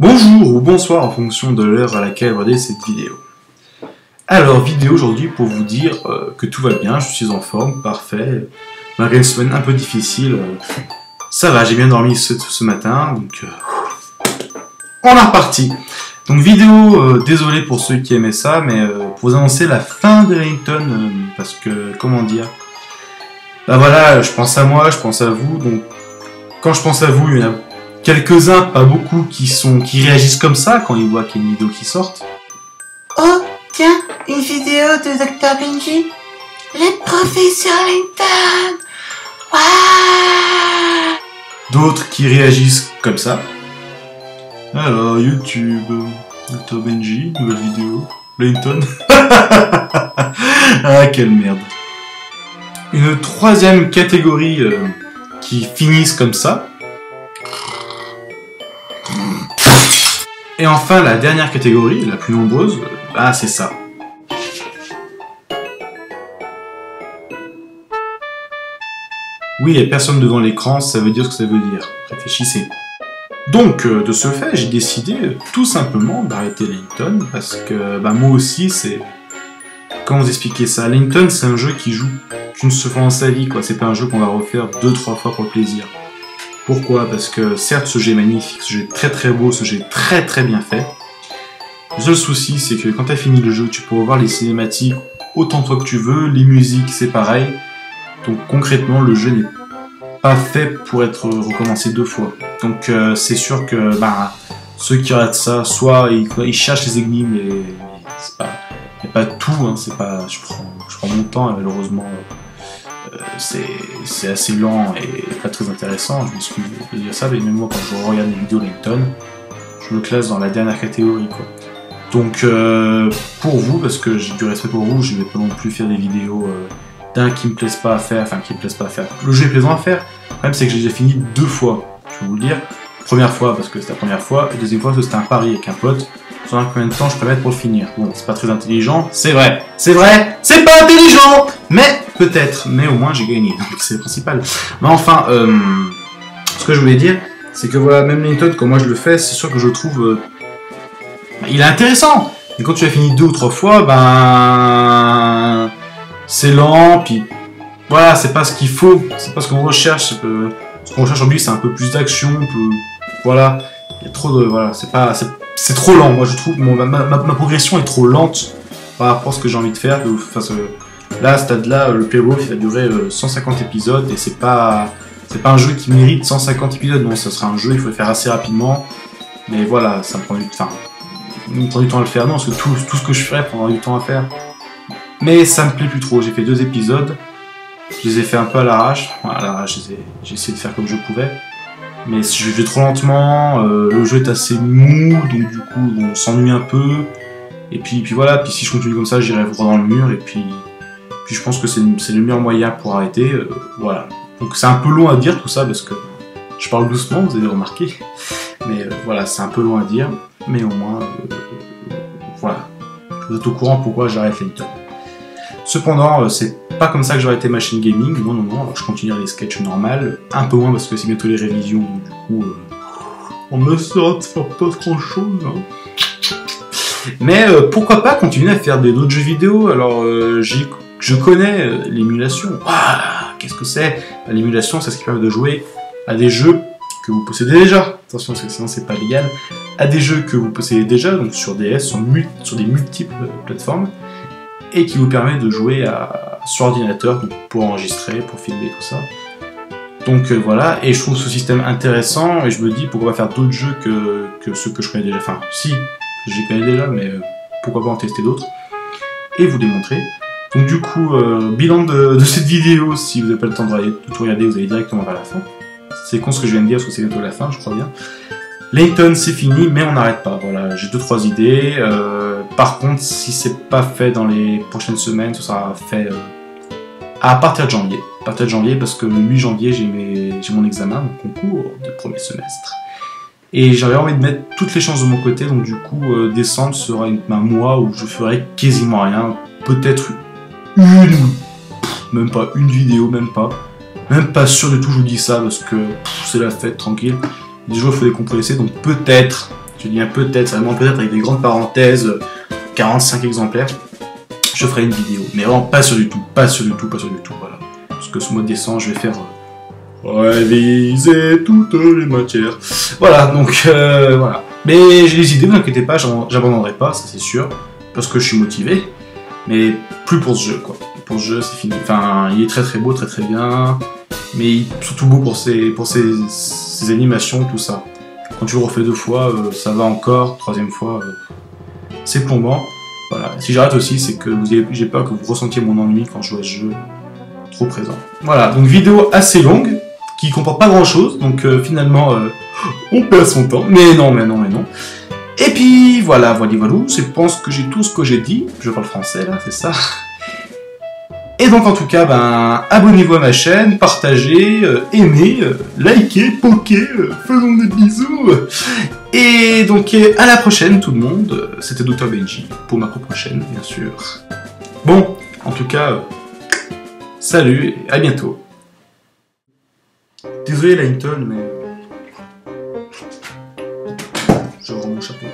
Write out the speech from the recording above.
Bonjour ou bonsoir en fonction de l'heure à laquelle vous regardez cette vidéo. Alors, vidéo aujourd'hui pour vous dire que tout va bien, je suis en forme, parfait. Malgré une semaine un peu difficile, ça va, j'ai bien dormi ce matin, donc on est reparti. Donc vidéo, désolé pour ceux qui aimaient ça, mais pour vous annoncer la fin de Ellington, parce que, comment dire, bah voilà, je pense à moi, je pense à vous, donc quand je pense à vous, il y en a quelques-uns, pas beaucoup, qui réagissent comme ça quand ils voient qu'il y a une vidéo qui sort. Oh, tiens, une vidéo de Dr. Benji. Les professeurs Ellington. Waouh. D'autres qui réagissent comme ça. Alors, YouTube, Dr. Benji, nouvelle vidéo, Ellington. Ah, quelle merde. Une troisième catégorie qui finissent comme ça. Et enfin, la dernière catégorie, la plus nombreuse, bah c'est ça. Oui, il n'y a personne devant l'écran, ça veut dire ce que ça veut dire. Réfléchissez. Donc, de ce fait, j'ai décidé tout simplement d'arrêter Ellington, parce que bah, moi aussi, c'est... Comment vous expliquer ça? Ellington, c'est un jeu qui joue qu'une seule fois dans sa vie, quoi. C'est pas un jeu qu'on va refaire 2-3 fois pour le plaisir. Pourquoi? Parce que certes ce jeu est magnifique, ce jeu est très très beau, ce jeu est très très bien fait. Le seul souci c'est que quand tu as fini le jeu, tu peux revoir les cinématiques autant de fois que tu veux, les musiques c'est pareil. Donc concrètement le jeu n'est pas fait pour être recommencé 2 fois. Donc c'est sûr que bah, ceux qui ratent ça, soit ils cherchent les énigmes et c'est pas, y a pas tout, hein, c'est pas, je prends mon temps et malheureusement... c'est assez lent et pas très intéressant, je m'excuse de dire ça, mais même moi quand je regarde les vidéos Ellington, je me classe dans la dernière catégorie quoi. Donc pour vous, parce que j'ai du respect pour vous, je vais pas non plus faire des vidéos d'un qui me plaisent pas à faire, enfin qui me plaisent pas à faire. Le jeu est plaisant à faire, le problème c'est que j'ai déjà fini 2 fois, je vais vous le dire. Première fois parce que c'était la première fois, et deuxième fois parce que c'était un pari avec un pote, sur combien de temps je peux mettre pour le finir. Bon, c'est pas très intelligent, c'est vrai, c'est pas intelligent, mais peut-être, mais au moins j'ai gagné, donc c'est le principal. Mais enfin, ce que je voulais dire, c'est que voilà, même Ellington, quand moi je le fais, c'est sûr que je le trouve, il est intéressant. Et quand tu as fini 2 ou 3 fois, ben, c'est lent, puis voilà, c'est pas ce qu'il faut, c'est pas ce qu'on recherche. Ce qu'on recherche aujourd'hui, c'est un peu plus d'action, voilà, il y a trop de, voilà, c'est trop lent. Moi, je trouve que ma progression est trop lente par rapport à ce que j'ai envie de faire. Là, à ce stade-là, le Playwolf, il va durer 150 épisodes et c'est pas un jeu qui mérite 150 épisodes. Non, ça sera un jeu, il faut le faire assez rapidement. Mais voilà, ça me prend du temps. Il me prend du temps à le faire. Non, parce que tout ce que je ferais prendra du temps à faire. Mais ça me plaît plus trop. J'ai fait 2 épisodes. Je les ai fait un peu à l'arrache. Enfin, à l'arrache, j'ai essayé de faire comme je pouvais. Mais je vais trop lentement. Le jeu est assez mou, donc du coup, on s'ennuie un peu. Et puis voilà. Puis si je continue comme ça, j'irai droit dans le mur. Et puis je pense que c'est le meilleur moyen pour arrêter, voilà. Donc c'est un peu long à dire tout ça, parce que je parle doucement, vous avez remarqué. Mais voilà, c'est un peu long à dire, mais au moins, voilà. Vous êtes au courant pourquoi j'arrête Ellington. Cependant, c'est pas comme ça que j'ai arrêté ma chaîne gaming, non, alors je continue les sketchs normales, un peu moins parce que c'est bientôt les révisions, donc du coup, on essaiera de faire pas grand chose, hein. Mais pourquoi pas continuer à faire d'autres jeux vidéo. Alors je connais l'émulation. Ah, qu'est-ce que c'est? L'émulation, c'est ce qui permet de jouer à des jeux que vous possédez déjà. Attention, parce que sinon c'est pas légal. À des jeux que vous possédez déjà, donc sur DS, sur des multiples plateformes, et qui vous permet de jouer sur ordinateur, donc pour enregistrer, pour filmer, tout ça. Donc voilà, et je trouve ce système intéressant, et je me dis pourquoi pas faire d'autres jeux que ceux que je connais déjà. Enfin, si, je les connais déjà, mais pourquoi pas en tester d'autres, et vous démontrer. Donc du coup, bilan de cette vidéo, si vous n'avez pas le temps de tout regarder, vous allez directement vers la fin. C'est con ce que je viens de dire, parce que c'est bientôt la fin, je crois bien. Ellington, c'est fini, mais on n'arrête pas, voilà, j'ai 2-3 idées. Par contre, si c'est pas fait dans les prochaines semaines, ce sera fait à partir de janvier. À partir de janvier, parce que le 8 janvier, j'ai mon examen, mon concours de premier semestre. Et j'avais envie de mettre toutes les chances de mon côté, donc du coup, décembre sera un mois où je ferai quasiment rien, peut-être même pas une vidéo, même pas sûr du tout, je vous dis ça, parce que c'est la fête, tranquille. Les jours, il faut décompresser, donc peut-être Je dis un peut-être, vraiment peut-être avec des grandes parenthèses, 45 exemplaires. Je ferai une vidéo, mais vraiment pas sûr du tout, voilà. Parce que ce mois de décembre, je vais faire réviser toutes les matières. Voilà, donc voilà. Mais j'ai des idées, ne vous inquiétez pas, j'abandonnerai pas, ça c'est sûr, parce que je suis motivé, mais plus pour ce jeu, quoi. Pour ce jeu, c'est fini. Enfin, il est très très beau, très très bien, mais surtout beau pour ses animations, tout ça. Quand tu le refais 2 fois, ça va encore, 3e fois, c'est plombant. Voilà. Si j'arrête aussi, c'est que j'ai peur que vous ressentiez mon ennui quand je joue à ce jeu, trop présent. Voilà, donc vidéo assez longue, qui comporte pas grand chose, donc finalement, on perd son temps, mais non. Et puis voilà, je pense que j'ai tout ce que j'ai dit, je parle français là, c'est ça. Et donc en tout cas, abonnez-vous à ma chaîne, partagez, aimez, likez, pokez, faisons des bisous. Et donc à la prochaine tout le monde, c'était Dr Benji, pour ma propre chaîne bien sûr. Bon, en tout cas, salut et à bientôt. Désolé Langton, mais je rends mon chapeau.